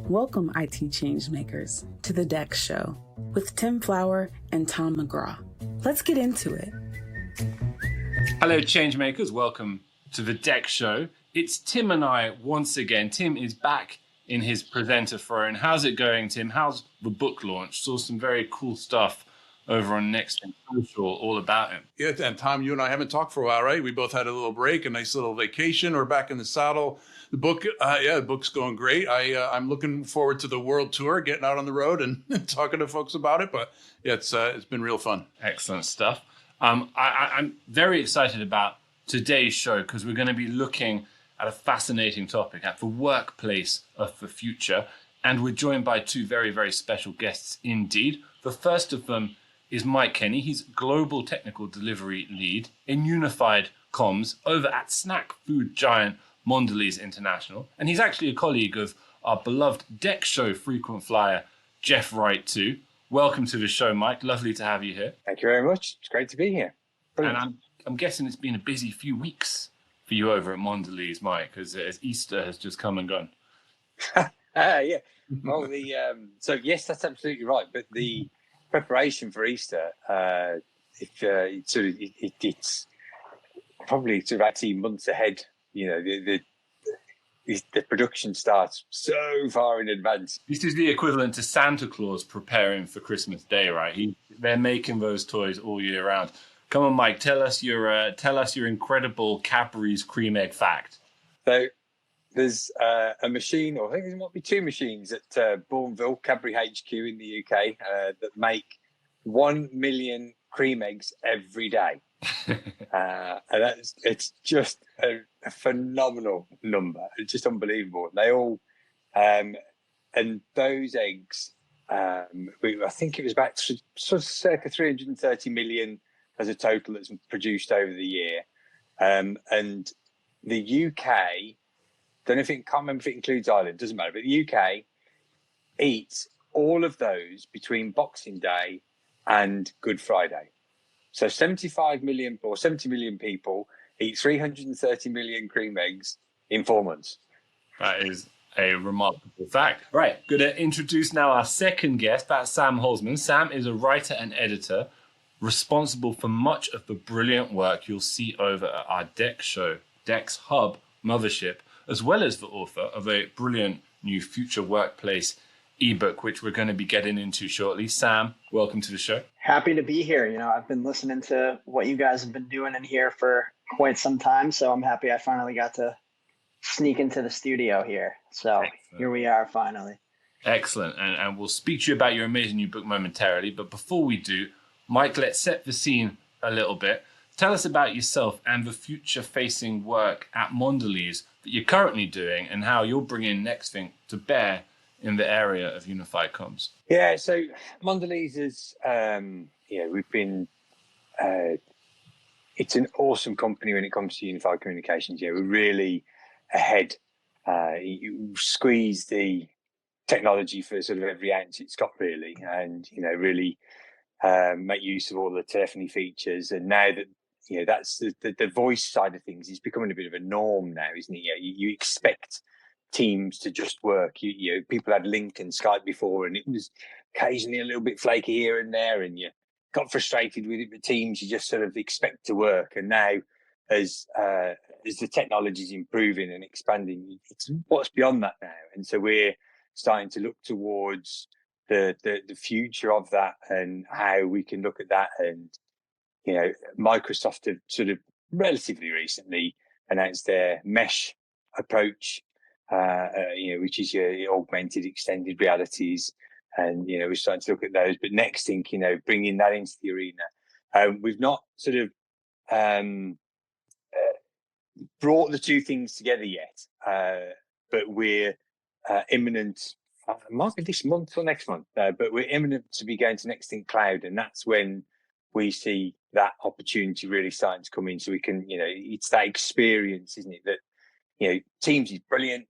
Welcome, IT changemakers, to the DEX Show with Tim Flower and Tom McGraw. Let's get into it. Hello, changemakers. Welcome to the DEX Show. It's Tim and I once again. Tim is back in his presenter throne. How's it going, Tim? How's the book launch? Saw some very cool stuff over on Next and Social all about him. Yeah, and Tom, you and I haven't talked for a while, right? We both had a little break, a nice little vacation. We're back in the saddle. The book, the book's going great. I'm looking forward to the world tour, getting out on the road and talking to folks about it. But yeah, it's been real fun. Excellent stuff. I'm very excited about today's show because we're going to be looking at a fascinating topic, at the workplace of the future. And we're joined by two very, very special guests indeed. The first of them is Mike Kenny. He's Global Technical Delivery Lead in Unified Comms over at snack food giant Mondelēz International. And he's actually a colleague of our beloved DEX Show frequent flyer, Jeff Wright too. Welcome to the show, Mike. Lovely to have you here. Thank you very much. It's great to be here. Brilliant. And I'm guessing it's been a busy few weeks for you over at Mondelēz, Mike, as Easter has just come and gone. Yeah. Well, so yes, that's absolutely right. But the preparation for Easter, it's probably sort of 18 months ahead. You know, the production starts so far in advance. This is the equivalent to Santa Claus preparing for Christmas Day, right? They're making those toys all year round. Come on, Mike, tell us your incredible Cadbury's cream egg fact. So there's a machine, or I think there might be two machines at Bourneville, Cadbury HQ in the UK, that make 1 million cream eggs every day. And it's just a phenomenal number. It's just unbelievable. They all, and those eggs, I think it was about sort of circa 330 million as a total that's produced over the year. And the UK, can't remember if it includes Ireland, doesn't matter, but the UK eats all of those between Boxing Day and Good Friday. So 75 million or 70 million people eat 330 million cream eggs in 4 months. That is a remarkable fact. Right, going to introduce now our second guest. That's Sam Holzman. Sam is a writer and editor responsible for much of the brilliant work you'll see over at our DEX Show, DEX Hub mothership, as well as the author of a brilliant new future workplace eBook, which we're going to be getting into shortly. Sam, welcome to the show. Happy to be here. You know, I've been listening to what you guys have been doing in here for quite some time, so I'm happy I finally got to sneak into the studio here. So Here we are finally. Excellent. And we'll speak to you about your amazing new book momentarily. But before we do, Mike, let's set the scene a little bit. Tell us about yourself and the future-facing work at Mondelēz that you're currently doing and how you're bringing NextThink to bear in the area of unified comms. Yeah, so Mondelēz is, we've been, it's an awesome company when it comes to unified communications. Yeah, we're really ahead. You squeeze the technology for sort of every ounce it's got, really, and, really make use of all the telephony features. And now that, that's the voice side of things is becoming a bit of a norm now, isn't it? Yeah, you expect Teams to just work. People had Link and Skype before, and it was occasionally a little bit flaky here and there, and you got frustrated with it. But Teams, you just sort of expect to work. And now, as the technology is improving and expanding, it's what's beyond that now. And so we're starting to look towards the future of that and how we can look at that. And Microsoft have sort of relatively recently announced their mesh approach, which is your augmented, extended realities, and we're starting to look at those. But NextThink, bringing that into the arena, we've not sort of brought the two things together yet, but we're imminent. Might be this month or next month, but we're imminent to be going to NextThink Cloud, and that's when we see that opportunity really starting to come in. So we can, it's that experience, isn't it? That Teams is brilliant,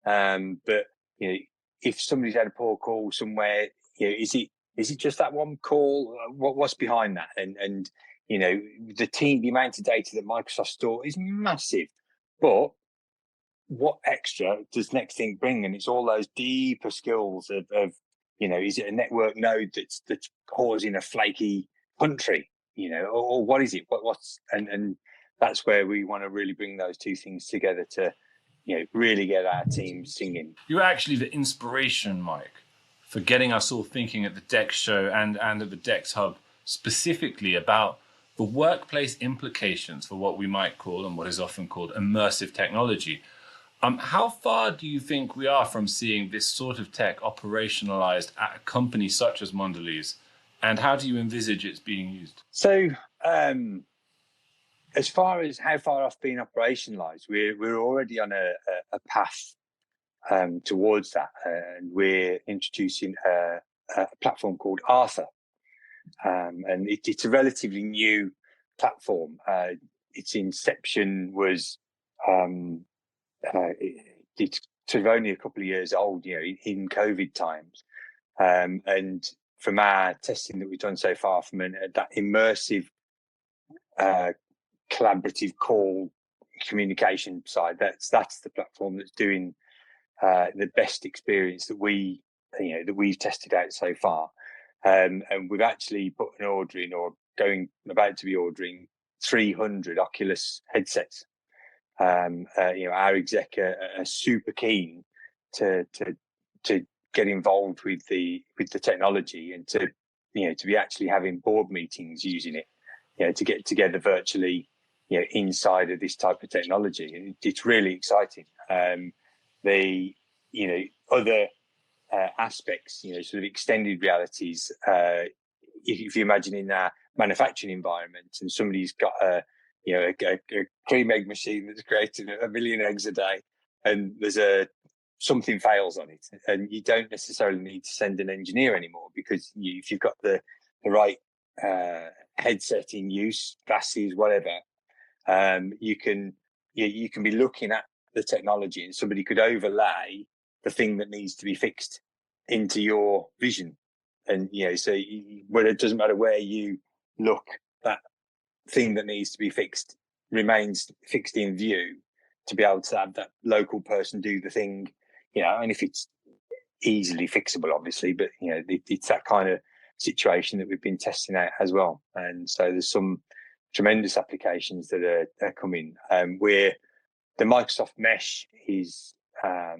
but if somebody's had a poor call somewhere, is it just that one call? What's behind that? And the amount of data that Microsoft store is massive, but what extra does Next Think bring? And it's all those deeper skills of is it a network node that's causing a flaky country, or what is it? What's and that's where we want to really bring those two things together to, really get our team singing. You're actually the inspiration, Mike, for getting us all thinking at the DEX show and at the DEX Hub specifically about the workplace implications for what we might call, and what is often called, immersive technology. How far do you think we are from seeing this sort of tech operationalized at a company such as Mondelēz, and how do you envisage it's being used? So, as far as how far off being operationalized, we're already on a path towards that, and we're introducing a platform called Arthur, and it's a relatively new platform. Its inception was it's sort of only a couple of years old, in COVID times, and from our testing that we've done so far, from that immersive collaborative call communication side, that's the platform that's doing the best experience that we've tested out so far, and we've actually put an order in, or about to be ordering 300 Oculus headsets. Our exec are super keen to get involved with the technology, and to be actually having board meetings using it, to get together virtually, inside of this type of technology. And it's really exciting. The other aspects, sort of extended realities. If you imagine in a manufacturing environment, and somebody's got a cream egg machine that's creating 1 million eggs a day, and something fails on it, and you don't necessarily need to send an engineer anymore, because if you've got the right headset in use, glasses, whatever, you can be looking at the technology, and somebody could overlay the thing that needs to be fixed into your vision. And so it doesn't matter where you look, that thing that needs to be fixed remains fixed in view, to be able to have that local person do the thing, and if it's easily fixable, obviously, but it's that kind of situation that we've been testing out as well. And so there's some tremendous applications that are coming, where the Microsoft Mesh is, I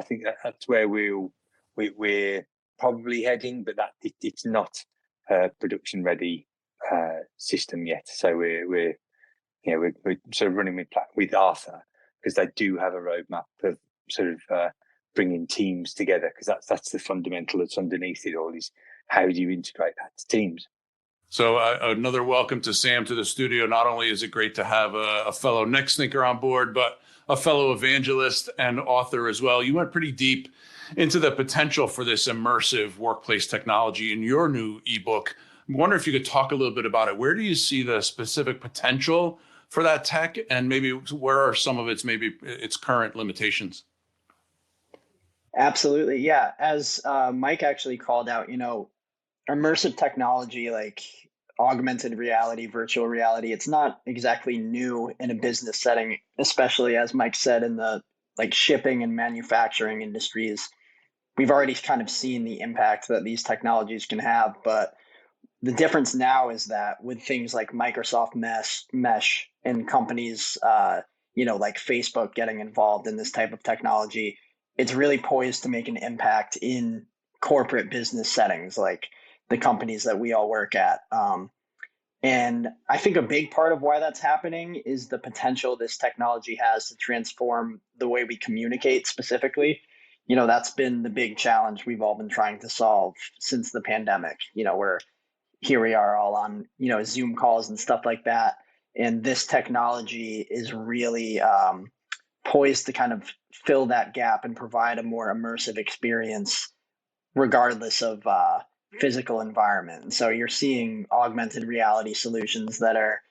think that's where we're probably heading, but it's not a production ready system yet. So we're sort of running with Arthur, because they do have a roadmap of sort of bringing teams together, because that's the fundamental that's underneath it all, is how do you integrate that to teams. So another welcome to Sam to the studio. Not only is it great to have a fellow Next Thinker on board, but a fellow evangelist and author as well. You went pretty deep into the potential for this immersive workplace technology in your new ebook. I wonder if you could talk a little bit about it. Where do you see the specific potential for that tech, and maybe where are some of its current limitations? Absolutely. Yeah. As Mike actually called out, immersive technology like augmented reality, virtual reality, it's not exactly new in a business setting, especially, as Mike said, in the shipping and manufacturing industries. We've already kind of seen the impact that these technologies can have, but the difference now is that with things like Microsoft Mesh and companies, like Facebook getting involved in this type of technology, it's really poised to make an impact in corporate business settings, like the companies that we all work at. And I think a big part of why that's happening is the potential this technology has to transform the way we communicate specifically. That's been the big challenge we've all been trying to solve since the pandemic. Where here we are all on, Zoom calls and stuff like that. And this technology is really poised to kind of fill that gap and provide a more immersive experience, regardless of physical environment. And so you're seeing augmented reality solutions that are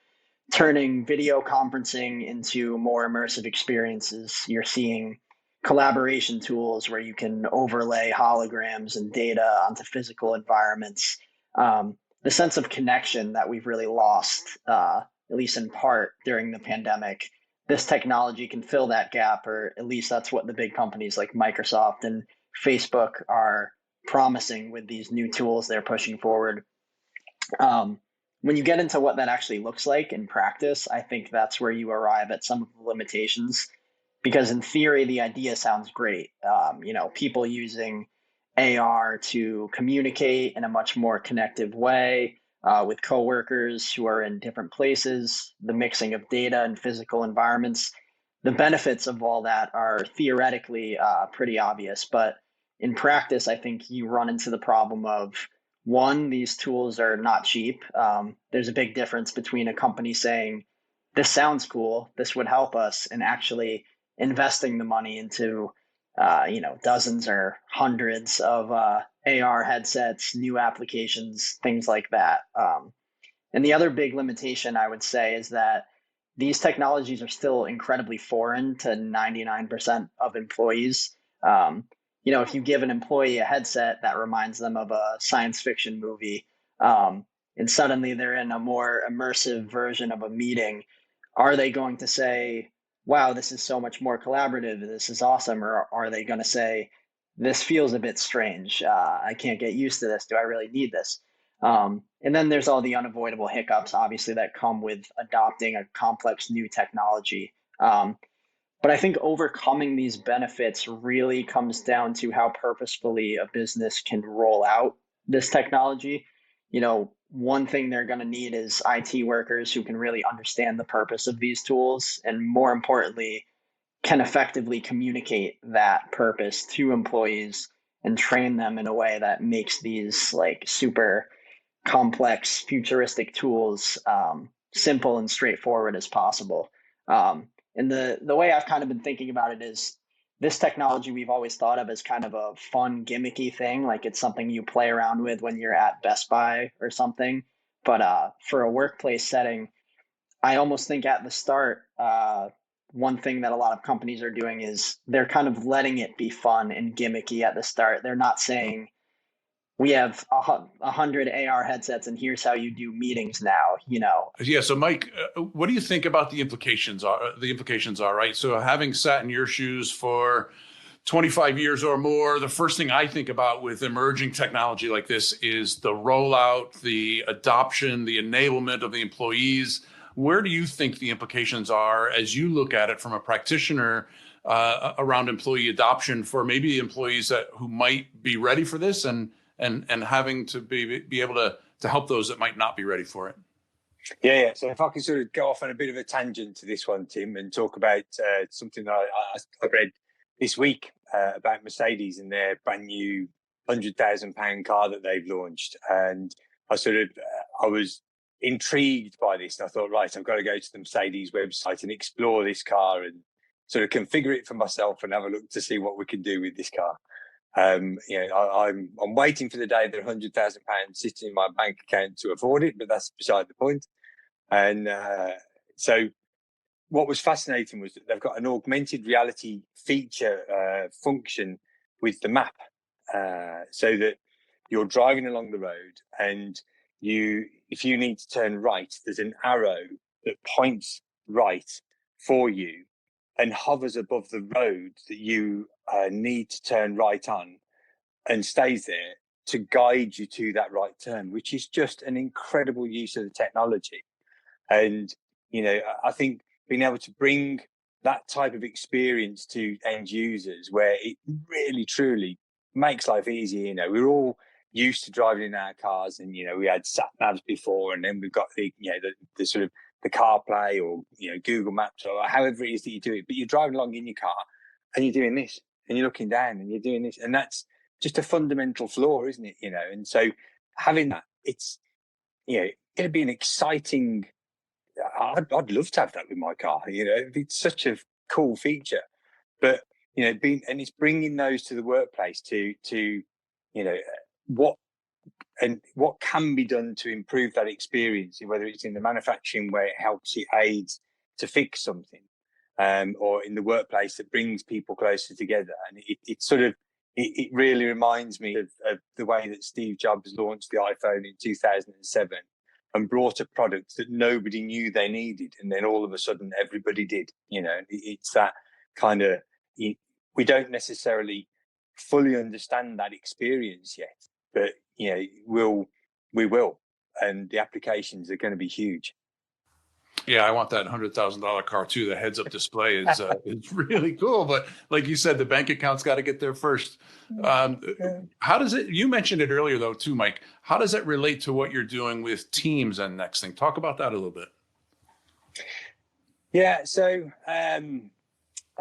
turning video conferencing into more immersive experiences. You're seeing collaboration tools where you can overlay holograms and data onto physical environments. The sense of connection that we've really lost, at least in part during the pandemic, this technology can fill that gap, or at least that's what the big companies like Microsoft and Facebook are promising with these new tools they're pushing forward. When you get into what that actually looks like in practice, I think that's where you arrive at some of the limitations. Because in theory, the idea sounds great. People using AR to communicate in a much more connective way with coworkers who are in different places, the mixing of data and physical environments. The benefits of all that are theoretically pretty obvious, but in practice, I think you run into the problem of, one, these tools are not cheap. There's a big difference between a company saying, this sounds cool, this would help us, and actually investing the money into dozens or hundreds of AR headsets, new applications, things like that. And the other big limitation I would say is that these technologies are still incredibly foreign to 99% of employees. If you give an employee a headset that reminds them of a science fiction movie, and suddenly they're in a more immersive version of a meeting, are they going to say, wow, this is so much more collaborative, this is awesome? Or are they going to say, this feels a bit strange, I can't get used to this, do I really need this? And then there's all the unavoidable hiccups, obviously, that come with adopting a complex new technology. But I think overcoming these benefits really comes down to how purposefully a business can roll out this technology. One thing they're going to need is IT workers who can really understand the purpose of these tools, and more importantly, can effectively communicate that purpose to employees and train them in a way that makes these like super complex futuristic tools simple and straightforward as possible. And the way I've kind of been thinking about it is, this technology we've always thought of as kind of a fun, gimmicky thing, like it's something you play around with when you're at Best Buy or something. But for a workplace setting, I almost think at the start, one thing that a lot of companies are doing is they're kind of letting it be fun and gimmicky at the start. They're not saying, we have 100 AR headsets and here's how you do meetings now, Yeah. So Mike, what do you think about the implications are, right? So having sat in your shoes for 25 years or more, the first thing I think about with emerging technology like this is the rollout, the adoption, the enablement of the employees. Where do you think the implications are as you look at it from a practitioner around employee adoption for maybe employees who might be ready for this and having to be able to help those that might not be ready for it? Yeah. So if I can sort of go off on a bit of a tangent to this one, Tim, and talk about something that I read this week about Mercedes and their brand new £100,000 car that they've launched. And I was intrigued by this. And I thought, right, I've got to go to the Mercedes website and explore this car and sort of configure it for myself and have a look to see what we can do with this car. I'm waiting for the day that £100,000 sits in my bank account to afford it, but that's beside the point. And so what was fascinating was that they've got an augmented reality feature function with the map, so that you're driving along the road and if you need to turn right, there's an arrow that points right for you and hovers above the road that you need to turn right on and stays there to guide you to that right turn, which is just an incredible use of the technology. And, I think being able to bring that type of experience to end users where it really, truly makes life easier. We're all used to driving in our cars and, we had sat navs before, and then we've got the sort of the CarPlay or, Google Maps or however it is that you do it, but you're driving along in your car and you're doing this and you're looking down and you're doing this. And that's just a fundamental flaw, isn't it? And so having that, it's, going to be an exciting, I'd love to have that with my car. It's such a cool feature, but, it's bringing those to the workplace to, what can be done to improve that experience, whether it's in the manufacturing where it aids to fix something, or in the workplace that brings people closer together. And it really reminds me of the way that Steve Jobs launched the iPhone in 2007, and brought a product that nobody knew they needed, and then all of a sudden everybody did. It's that kind of, we don't necessarily fully understand that experience yet, but we will, and the applications are going to be huge. Yeah, I want that $100,000 car too. The heads-up display is really cool, but like you said, the bank account's got to get there first. How does it? You mentioned it earlier though too, Mike. How does that relate to what you're doing with Teams and Next Thing? Talk about that a little bit. Yeah, so I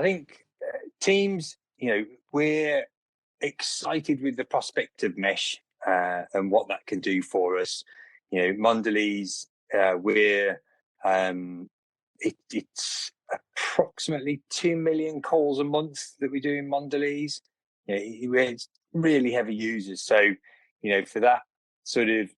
think Teams, we're excited with the prospect of mesh and what that can do for us. Mondelēz, it's approximately 2 million calls a month that we do in Mondelēz. It's really heavy users. So, for that sort of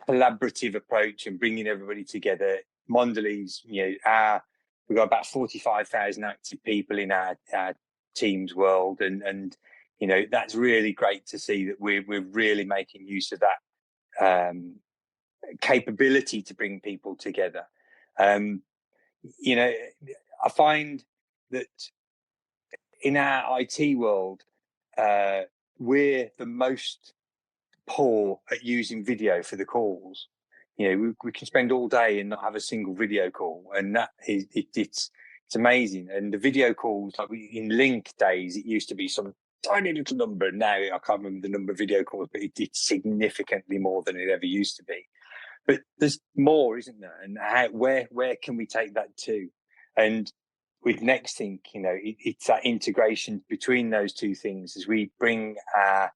collaborative approach and bringing everybody together, Mondelēz, we've got about 45,000 active people in our Teams world, and that's really great to see that we're really making use of that capability to bring people together. I find that in our IT world, we're the most poor at using video for the calls. We can spend all day and not have a single video call, and that is it's amazing. And the video calls, like in Link days, it used to be some tiny little number. Now I can't remember the number of video calls, but it's significantly more than it ever used to be. But there's more, isn't there? And where can we take that to? And with NextThink, it's that integration between those two things as we bring our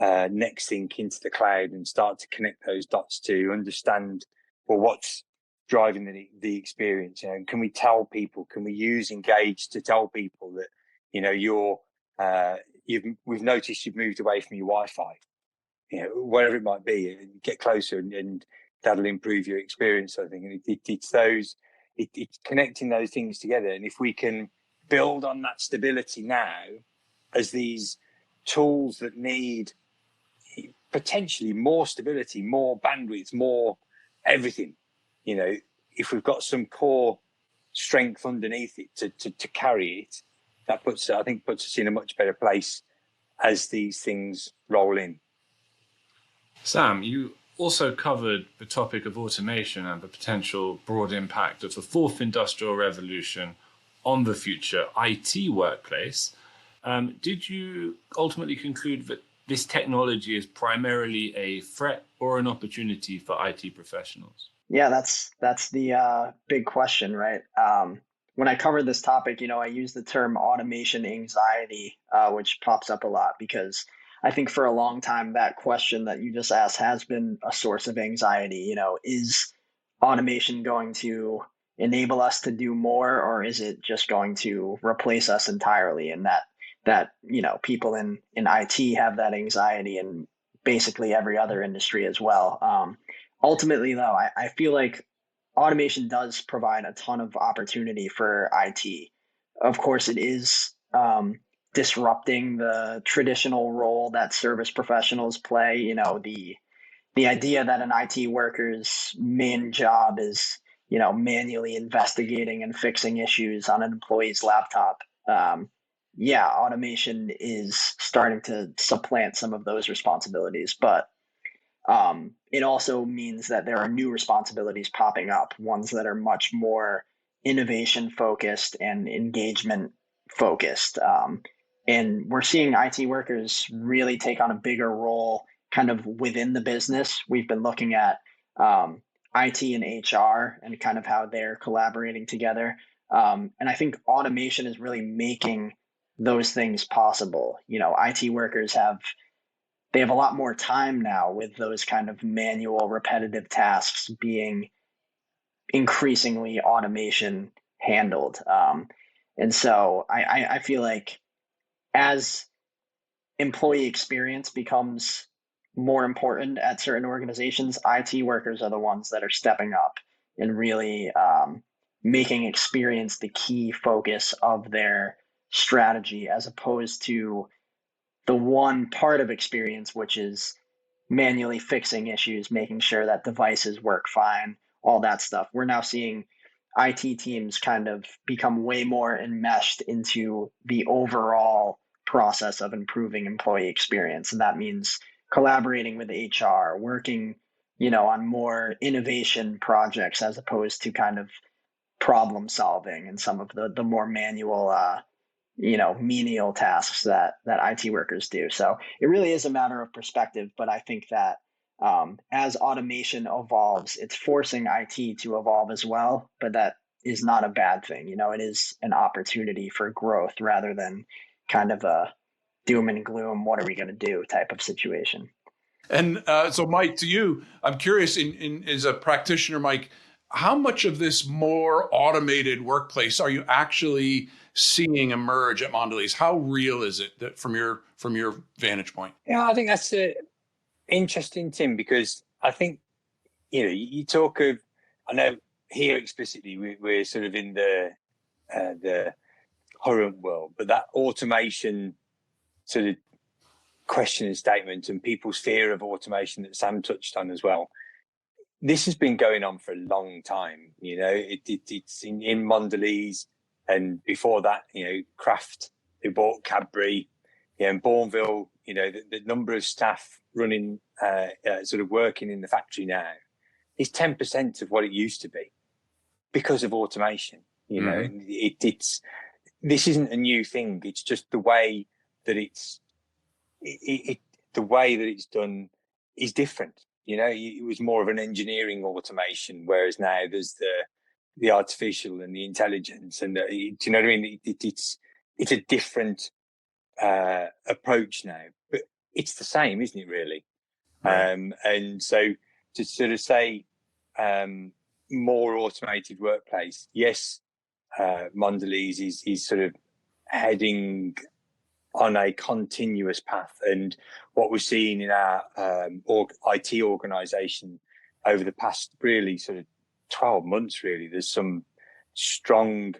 NextThink into the cloud and start to connect those dots to understand, well, what's driving the experience. Can we tell people? Can we use Engage to tell people that we've noticed you've moved away from your Wi-Fi, whatever it might be, and get closer and that'll improve your experience. I think, and it's connecting those things together. And if we can build on that stability now as these tools that need potentially more stability, more bandwidth, more everything, if we've got some core strength underneath it to carry it, that puts us in a much better place as these things roll in. Sam, you also covered the topic of automation and the potential broad impact of the fourth industrial revolution on the future IT workplace. Did you ultimately conclude that this technology is primarily a threat or an opportunity for IT professionals? Yeah, that's the big question, right? When I covered this topic, I use the term automation anxiety, which pops up a lot because I think for a long time, that question that you just asked has been a source of anxiety. Is automation going to enable us to do more, or is it just going to replace us entirely? And that people in IT have that anxiety, and basically every other industry as well. Ultimately, though, I feel like automation does provide a ton of opportunity for IT. Of course, it is disrupting the traditional role that service professionals play. The idea that an IT worker's main job is, manually investigating and fixing issues on an employee's laptop. Automation is starting to supplant some of those responsibilities, but it also means that there are new responsibilities popping up, ones that are much more innovation focused and engagement focused. And we're seeing IT workers really take on a bigger role kind of within the business. We've been looking at IT and HR and kind of how they're collaborating together. And I think automation is really making those things possible. IT workers have a lot more time now with those kind of manual repetitive tasks being increasingly automation handled. And so I feel like as employee experience becomes more important at certain organizations, IT workers are the ones that are stepping up and really making experience the key focus of their strategy, as opposed to the one part of experience, which is manually fixing issues, making sure that devices work fine, all that stuff. We're now seeing IT teams kind of become way more enmeshed into the overall process of improving employee experience. And that means collaborating with HR, working, on more innovation projects as opposed to kind of problem solving and some of the more manual menial tasks that IT workers do. So it really is a matter of perspective, but I think that as automation evolves, it's forcing IT to evolve as well, but that is not a bad thing. It is an opportunity for growth rather than kind of a doom and gloom, what are we going to do type of situation. And so, Mike, to you, I'm curious, in as a practitioner, Mike, how much of this more automated workplace are you actually seeing emerge at Mondelēz? How real is it that from your vantage point? Yeah, I think that's interesting, Tim, because I think, you talk of, I know here explicitly we're sort of in the current world, but that automation sort of question and statement and people's fear of automation that Sam touched on as well. This has been going on for a long time. It's in Mondelēz, and before that, Kraft, who bought Cadbury, and Bourneville, the number of staff running, sort of working in the factory now is 10% of what it used to be because of automation. This isn't a new thing. It's just the way that the way that it's done is different. It was more of an engineering automation, whereas now there's the artificial and the intelligence, and do you know what I mean? It's a different approach now, but it's the same, isn't it? Really, right. And so to sort of say more automated workplace, yes, Mondelēz is sort of heading on a continuous path, and what we're seeing in our IT organization over the past really sort of 12 months, really, there's some strong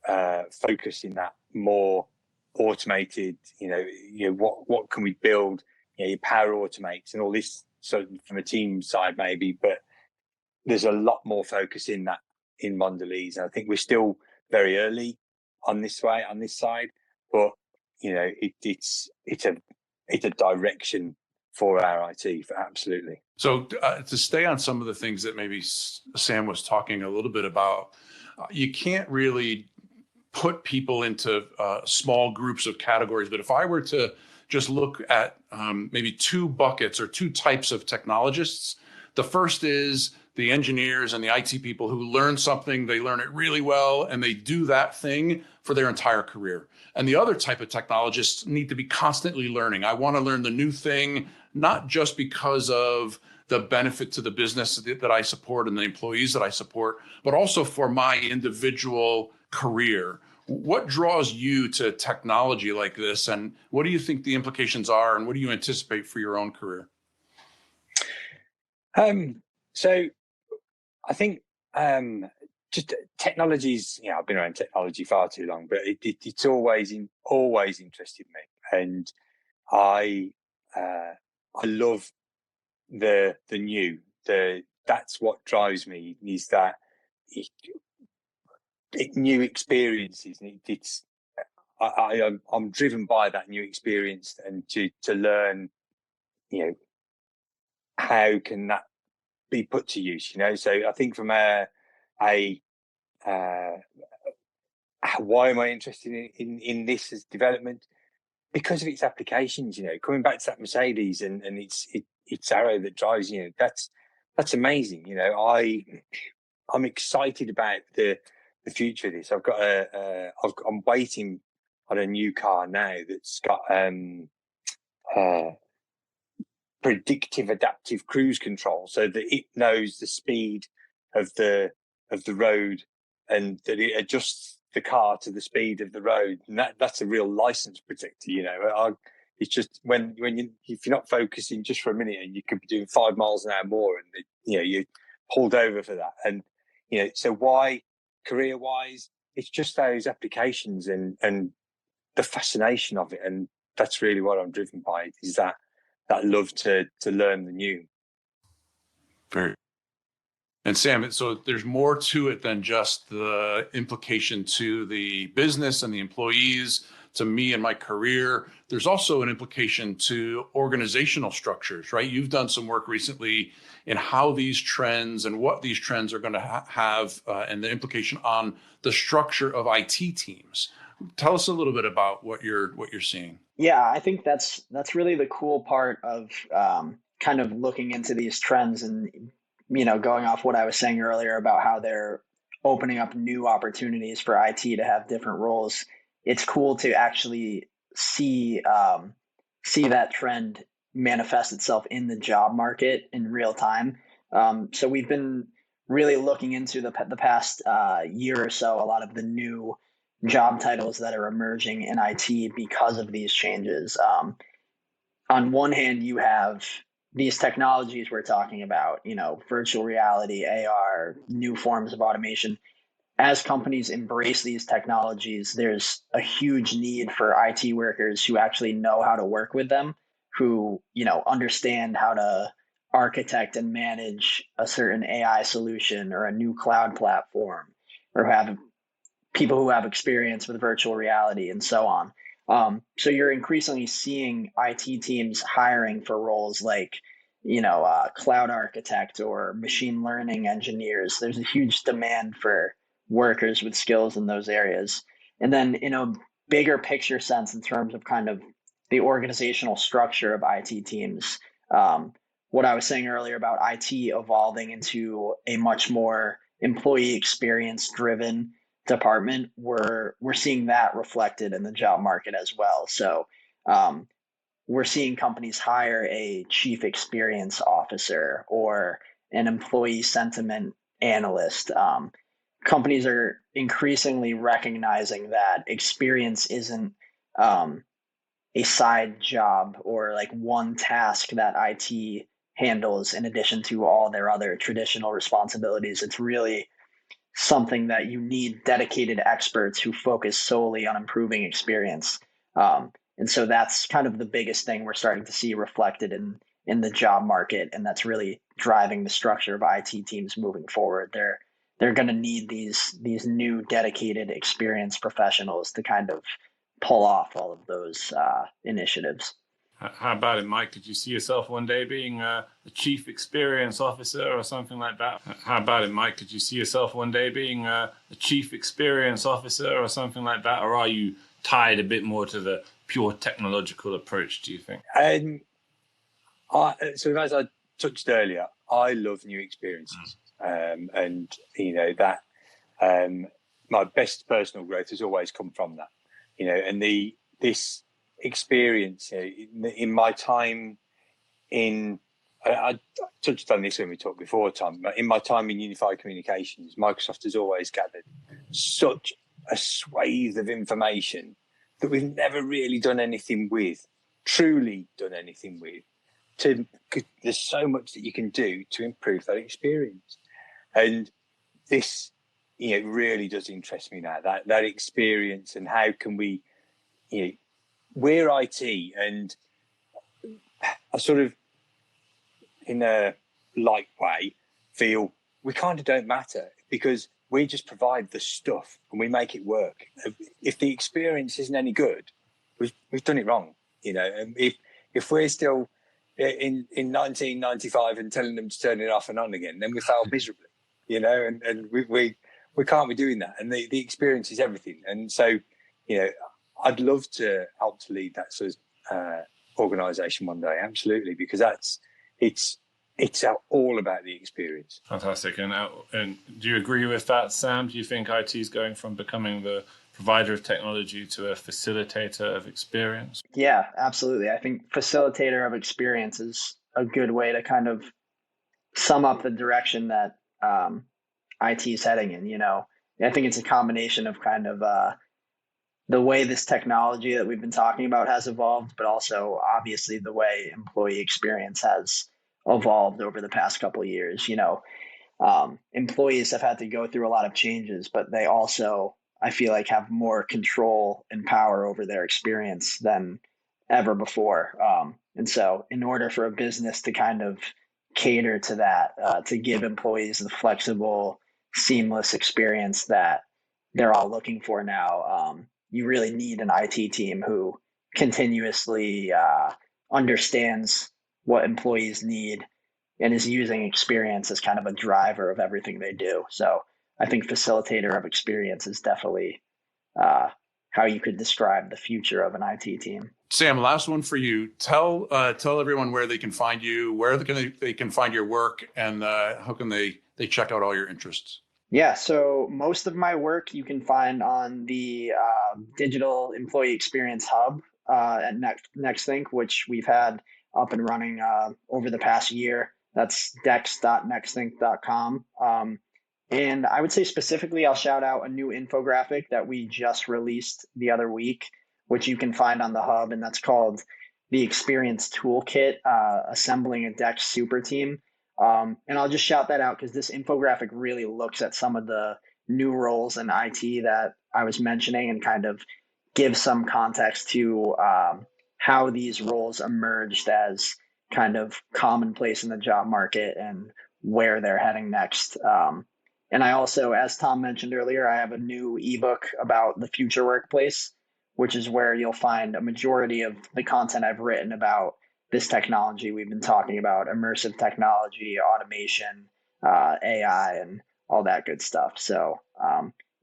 focus in that more automated, what can we build, your Power Automates and all this, so from a team side maybe, but there's a lot more focus in that in Mondelēz, and I think we're still very early on this side, but it's a direction for our IT, absolutely. So to stay on some of the things that maybe Sam was talking a little bit about, you can't really put people into small groups of categories. But if I were to just look at maybe two buckets or two types of technologists, the first is the engineers and the IT people who learn something, they learn it really well, and they do that thing for their entire career. And the other type of technologists need to be constantly learning. I want to learn the new thing, not just because of the benefit to the business that I support and the employees that I support, but also for my individual career. What draws you to technology like this, and what do you think the implications are, and what do you anticipate for your own career? So I think just technologies, I've been around technology far too long, but it's always interested me, and I love the new. That's what drives me, is that new experiences. I'm driven by that new experience, and to learn, how can that be put to use? So I think from why am I interested in this as development? Because of its applications. Coming back to that Mercedes and it's Arrow that drives. That's amazing. I'm excited about the future of this. I've got I'm waiting on a new car now that's got predictive adaptive cruise control, so that it knows the speed of the road, and that it adjusts the car to the speed of the road. And that's a real license protector. It's just if you're not focusing just for a minute, and you could be doing 5 miles an hour more, and you're pulled over for that. And so why, career wise, it's just those applications and the fascination of it, and that's really what I'm driven by, is that that love to learn the new. Very. And Sam, so there's more to it than just the implication to the business and the employees, to me and my career. There's also an implication to organizational structures, right? You've done some work recently in how these trends and what these trends are going to have and the implication on the structure of IT teams. Tell us a little bit about what you're seeing. Yeah, I think that's really the cool part of kind of looking into these trends and going off what I was saying earlier about how they're opening up new opportunities for IT to have different roles. It's cool to actually see that trend manifest itself in the job market in real time. So we've been really looking into the past year or so, a lot of the new job titles that are emerging in IT because of these changes. On one hand, you have these technologies we're talking about, virtual reality, AR, new forms of automation. As companies embrace these technologies, there's a huge need for IT workers who actually know how to work with them, who, understand how to architect and manage a certain AI solution or a new cloud platform, or have people who have experience with virtual reality and so on. So you're increasingly seeing IT teams hiring for roles like, cloud architect or machine learning engineers. There's a huge demand for workers with skills in those areas. And then in a bigger picture sense, in terms of kind of the organizational structure of IT teams, what I was saying earlier about IT evolving into a much more employee experience driven department, we're seeing that reflected in the job market as well. So we're seeing companies hire a chief experience officer or an employee sentiment analyst. Companies are increasingly recognizing that experience isn't a side job or like one task that IT handles in addition to all their other traditional responsibilities. It's really something that you need dedicated experts who focus solely on improving experience. And so that's kind of the biggest thing we're starting to see reflected in the job market. And that's really driving the structure of IT teams moving forward. They're going to need these new dedicated experienced professionals to kind of pull off all of those initiatives. How about it, Mike? Could you see yourself one day being a chief experience officer or something like that? How about it, Mike? Could you see yourself one day being a chief experience officer or something like that? Or are you tied a bit more to the pure technological approach, do you think? So as I touched earlier, I love new experiences. And, that my best personal growth has always come from that, and this experience in my time I touched on this when we talked before, Tom, but in my time in unified communications, Microsoft has always gathered such a swathe of information that we've never really done anything with, truly done anything with. There's so much that you can do to improve that experience. And this, really does interest me now, that experience, and how can we, we're IT, and I sort of, in a light way, feel we kind of don't matter because we just provide the stuff and we make it work. If the experience isn't any good, we've done it wrong, And if we're still in 1995 and telling them to turn it off and on again, then we fail miserably, and we can't be doing that. And the experience is everything. And so, I'd love to help to lead that sort of organization one day, absolutely, because it's all about the experience. Fantastic. And do you agree with that, Sam? Do you think IT is going from becoming the provider of technology to a facilitator of experience? Yeah, absolutely. I think facilitator of experience is a good way to kind of sum up the direction that IT is heading in. I think it's a combination of kind of the way this technology that we've been talking about has evolved, but also obviously the way employee experience has evolved over the past couple of years. Employees have had to go through a lot of changes, but they also, I feel like, have more control and power over their experience than ever before. And so in order for a business to kind of cater to that, to give employees the flexible, seamless experience that they're all looking for now, you really need an IT team who continuously understands what employees need and is using experience as kind of a driver of everything they do. So I think facilitator of experience is definitely how you could describe the future of an IT team. Sam, last one for you. Tell everyone where they can find you, where they can find your work, and how can they check out all your interests. Yeah, so most of my work you can find on the Digital Employee Experience Hub at NextThink, which we've had up and running over the past year. That's dex.nextthink.com. And I would say specifically, I'll shout out a new infographic that we just released the other week, which you can find on the hub, and that's called the Experience Toolkit, Assembling a DEX Super Team. And I'll just shout that out because this infographic really looks at some of the new roles in IT that I was mentioning and kind of gives some context to how these roles emerged as kind of commonplace in the job market and where they're heading next. And I also, as Tom mentioned earlier, I have a new ebook about the future workplace, which is where you'll find a majority of the content I've written about this technology we've been talking about, immersive technology, automation, AI, and all that good stuff. So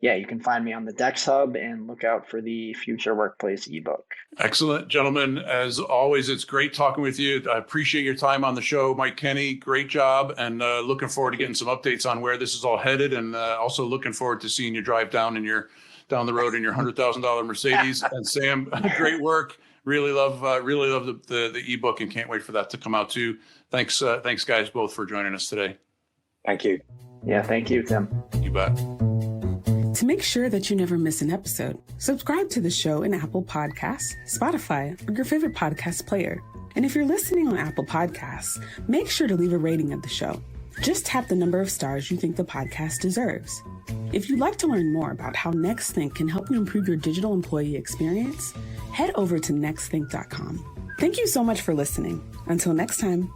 you can find me on the DEX Hub and look out for the Future Workplace ebook. Excellent, gentlemen. As always, it's great talking with you. I appreciate your time on the show. Mike Kenny, great job. And looking forward to getting some updates on where this is all headed. And also looking forward to seeing you drive down the road in your $100,000 Mercedes. And Sam, great work. Really love the ebook and can't wait for that to come out too. Thanks guys both for joining us today. Thank you. Yeah, thank you, Tim. You bet. To make sure that you never miss an episode, subscribe to the show in Apple Podcasts, Spotify, or your favorite podcast player. And if you're listening on Apple Podcasts, make sure to leave a rating of the show. Just tap the number of stars you think the podcast deserves. If you'd like to learn more about how NextThink can help you improve your digital employee experience, head over to nextthink.com. Thank you so much for listening. Until next time.